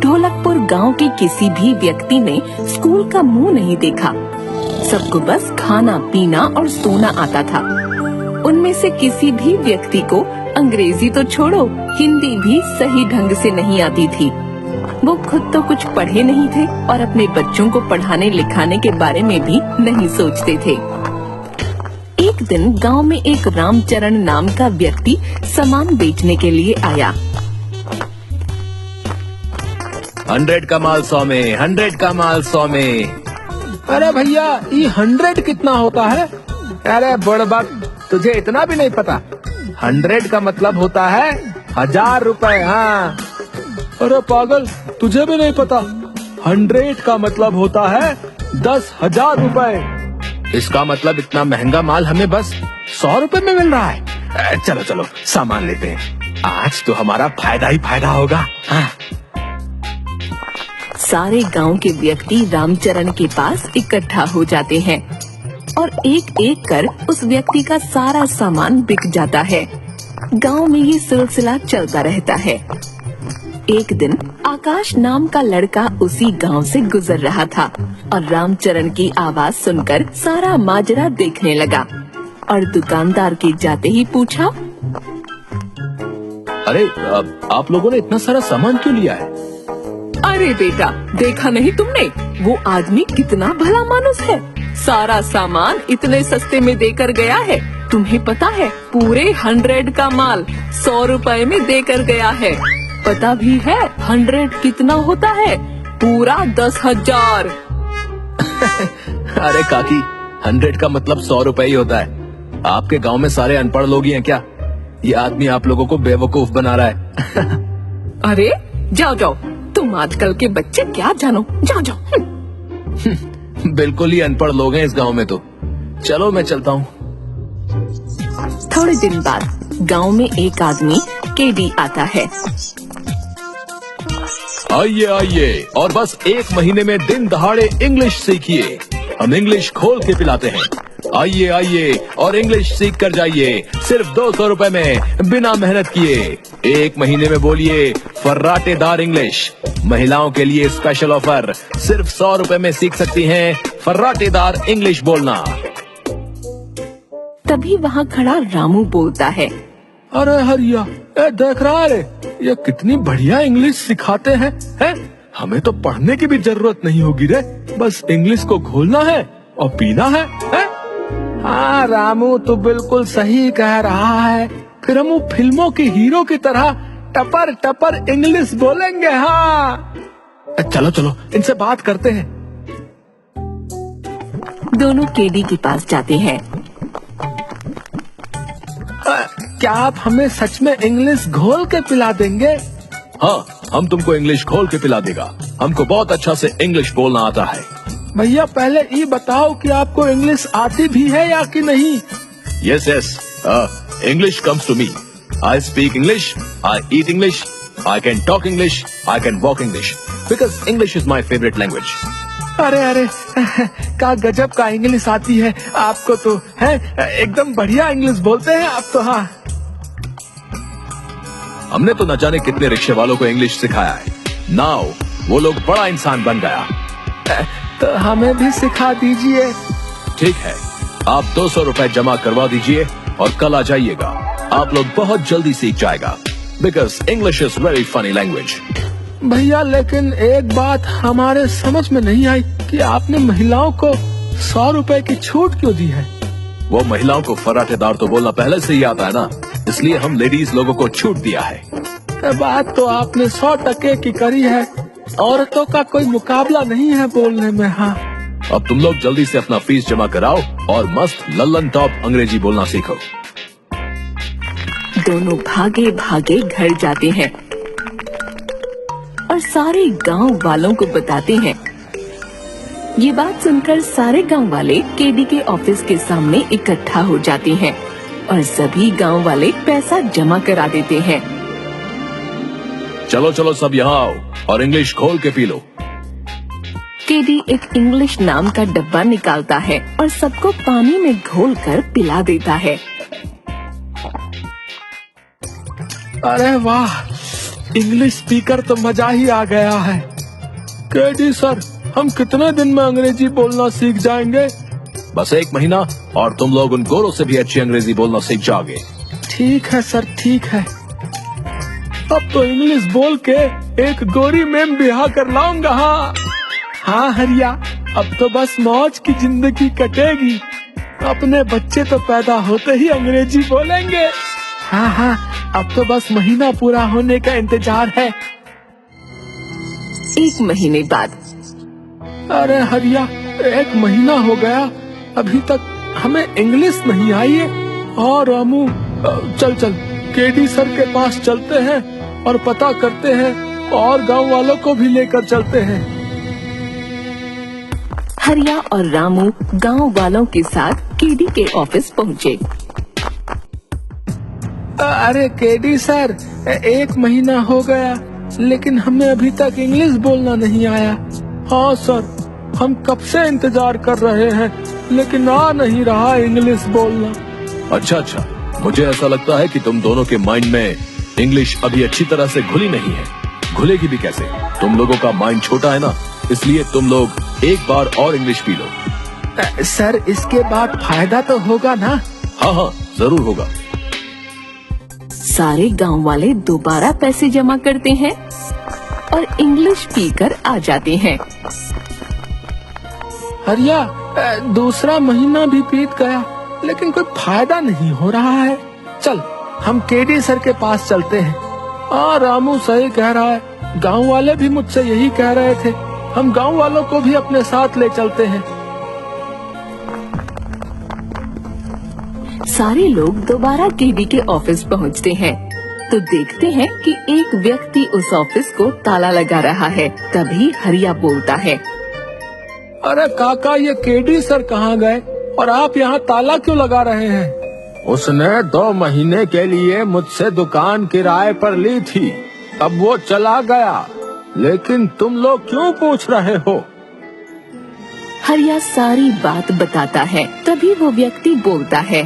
ढोलकपुर गांव के किसी भी व्यक्ति ने स्कूल का मुंह नहीं देखा। सबको बस खाना पीना और सोना आता था। उनमें से किसी भी व्यक्ति को अंग्रेजी तो छोड़ो, हिंदी भी सही ढंग से नहीं आती थी। वो खुद तो कुछ पढ़े नहीं थे और अपने बच्चों को पढ़ाने लिखाने के बारे में भी नहीं सोचते थे। एक दिन गांव में एक रामचरण नाम का व्यक्ति सामान बेचने के लिए आया। 100 का माल 100 में, 100 का माल 100 में। अरे भैया, ये 100 कितना होता है? अरे बुड़बक, तुझे इतना भी नहीं पता। 100 का मतलब होता है 1000 रुपए। हाँ। अरे पागल, तुझे भी नहीं पता? 100 का मतलब होता है 10,000 रुपए। इसका मतलब इतना महंगा माल हमें बस 100 रुपए में मिल रहा है। चलो चलो सामान लेते हैं, आज तो हमारा फायदा ही फायदा होगा। हाँ। सारे गांव के व्यक्ति रामचरण के पास इकट्ठा हो जाते हैं और एक एक कर उस व्यक्ति का सारा सामान बिक जाता है। गांव में ये सिलसिला चलता रहता है। एक दिन आकाश नाम का लड़का उसी गांव से गुजर रहा था और रामचरण की आवाज सुनकर सारा माजरा देखने लगा और दुकानदार के जाते ही पूछा, अरे आप लोगों ने इतना सारा सामान क्यों लिया है? अरे बेटा, देखा नहीं तुमने? वो आदमी कितना भला मानुस है, सारा सामान इतने सस्ते में देकर गया है। तुम्हें पता है, पूरे 100 का माल 100 रुपए में देकर गया है। पता भी है 100 कितना होता है? पूरा 10,000। अरे काकी, 100 का मतलब 100 रुपए ही होता है। आपके गांव में सारे अनपढ़ लोग ही हैं क्या? ये आदमी आप लोगों को बेवकूफ बना रहा है। अरे जाओ जाओ, तुम आजकल के बच्चे क्या जानो, जाओ जाओ। बिल्कुल ही अनपढ़ लोग हैं इस गांव में तो। चलो मैं चलता हूँ। थोड़े दिन बाद गांव में एक आदमी केडी आता है। आइए आइए और बस 1 महीने में दिन दहाड़े इंग्लिश सीखिए। हम इंग्लिश खोल के पिलाते हैं। आइए आइए और इंग्लिश सीख कर जाइए, सिर्फ 200 रुपए में, बिना मेहनत किए। 1 महीने में बोलिए फर्राटेदार इंग्लिश। महिलाओं के लिए स्पेशल ऑफर, सिर्फ 100 रुपए में सीख सकती हैं फर्राटेदार इंग्लिश बोलना। तभी वहाँ खड़ा रामू बोलता है, अरे हरिया, देख रहा है, ये कितनी बढ़िया इंग्लिश सिखाते हैं। हमें तो पढ़ने की भी जरूरत नहीं होगी रे, बस इंग्लिश को घोलना है और पीना है। हाँ रामू, तू बिल्कुल सही कह रहा है। फिर हम फिल्मों के हीरो की तरह टपर टपर इंग्लिश बोलेंगे। हाँ चलो चलो, इनसे बात करते हैं। दोनों केडी के पास जाते हैं। क्या आप हमें सच में इंग्लिश घोल के पिला देंगे? हाँ, हम तुमको इंग्लिश खोल के पिला देगा। हमको बहुत अच्छा से इंग्लिश बोलना आता है। भैया पहले ये बताओ कि आपको इंग्लिश आती भी है या कि नहीं? Yes yes, English comes to me. I speak English, I eat English, I can talk English, I can walk English, because English is my favourite language. अरे अरे, क्या गजब का इंग्लिश आती है आपको तो, है एकदम बढ़िया इंग्लिश बोलते हैं आप तो। हाँ, हमने तो न जाने कितने रिक्शे वालों को इंग्लिश सिखाया है। नाउ वो लोग बड़ा इंसान बन गया। तो हमें भी सिखा दीजिए। ठीक है, आप 200 रुपए जमा करवा दीजिए और कल आ जाइएगा। आप लोग बहुत जल्दी सीख जाएगा, because English is very funny language. भैया लेकिन एक बात हमारे समझ में नहीं आई कि आपने महिलाओं को 100 रुपए की छूट क्यों दी है? वो महिलाओं को फर्राटेदार तो बोलना पहले से ही आता है ना, इसलिए हम लेडीज लोगों को छूट दिया है। बात तो आपने 100% की करी है। औरतों का कोई मुकाबला नहीं है बोलने में। हाँ, अब तुम लोग जल्दी से अपना फीस जमा कराओ और मस्त लल्लन टॉप अंग्रेजी बोलना सीखो। दोनों भागे भागे घर जाते हैं और सारे गांव वालों को बताते हैं। ये बात सुनकर सारे गांव वाले केडी के ऑफिस के सामने इकट्ठा हो जाते हैं और सभी गांव वाले पैसा जमा करा देते हैं। चलो चलो सब यहाँ आओ और इंग्लिश खोल के पी लो। केडी एक इंग्लिश नाम का डब्बा निकालता है और सबको पानी में घोलकर पिला देता है। अरे वाह, इंग्लिश स्पीकर तो मजा ही आ गया है। केडी सर, हम कितने दिन में अंग्रेजी बोलना सीख जाएंगे? बस 1 महीना और तुम लोग उन गोरों से भी अच्छी अंग्रेजी बोलना सीख जाओगे। ठीक है सर, ठीक है। अब तो इंग्लिश बोल के एक गोरी मैम ब्याह कर लाऊंगा। हाँ हरिया, अब तो बस मौज की जिंदगी कटेगी। अपने बच्चे तो पैदा होते ही अंग्रेजी बोलेंगे। हाँ, अब तो बस महीना पूरा होने का इंतजार है। 1 महीने बाद। अरे हरिया, 1 महीना हो गया, अभी तक हमें इंग्लिश नहीं आई है। और रामू, चल केडी सर के पास चलते हैं और पता करते हैं और गांव वालों को भी लेकर चलते हैं। हरिया और रामू गांव वालों के साथ केडी के ऑफिस पहुँचे। अरे केडी सर, 1 महीना हो गया लेकिन हमें अभी तक इंग्लिश बोलना नहीं आया। हाँ सर, हम कब से इंतजार कर रहे हैं लेकिन आ नहीं रहा इंग्लिश बोलना। अच्छा, मुझे ऐसा लगता है कि तुम दोनों के माइंड में इंग्लिश अभी अच्छी तरह से घुली नहीं है। घुलेगी भी कैसे? तुम लोगों का माइंड छोटा है ना, इसलिए तुम लोग एक बार और इंग्लिश पी लो। सर, इसके बाद फायदा तो होगा ना? हाँ, जरूर होगा। सारे गांव वाले दोबारा पैसे जमा करते हैं और इंग्लिश पीकर आ जाते हैं। हरिया, दूसरा महीना भी बीत गया लेकिन कोई फायदा नहीं हो रहा है। चल, हम केडी सर के पास चलते हैं। रामू सही कह रहा है, गांव वाले भी मुझसे यही कह रहे थे। हम गांव वालों को भी अपने साथ ले चलते हैं। सारे लोग दोबारा केडी के ऑफिस पहुंचते हैं तो देखते हैं कि एक व्यक्ति उस ऑफिस को ताला लगा रहा है। तभी हरिया बोलता है, अरे काका, ये केडी सर कहाँ गए और आप यहाँ ताला क्यों लगा रहे हैं? उसने 2 महीने के लिए मुझसे दुकान किराए पर ली थी, अब वो चला गया, लेकिन तुम लोग क्यों पूछ रहे हो? हरिया सारी बात बताता है। तभी वो व्यक्ति बोलता है,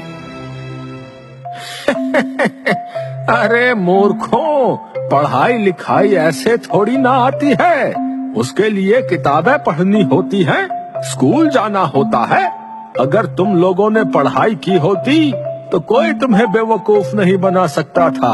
अरे मूर्खों, पढ़ाई लिखाई ऐसे थोड़ी ना आती है। उसके लिए किताबें पढ़नी होती हैं, स्कूल जाना होता है। अगर तुम लोगों ने पढ़ाई की होती तो कोई तुम्हें बेवकूफ नहीं बना सकता था।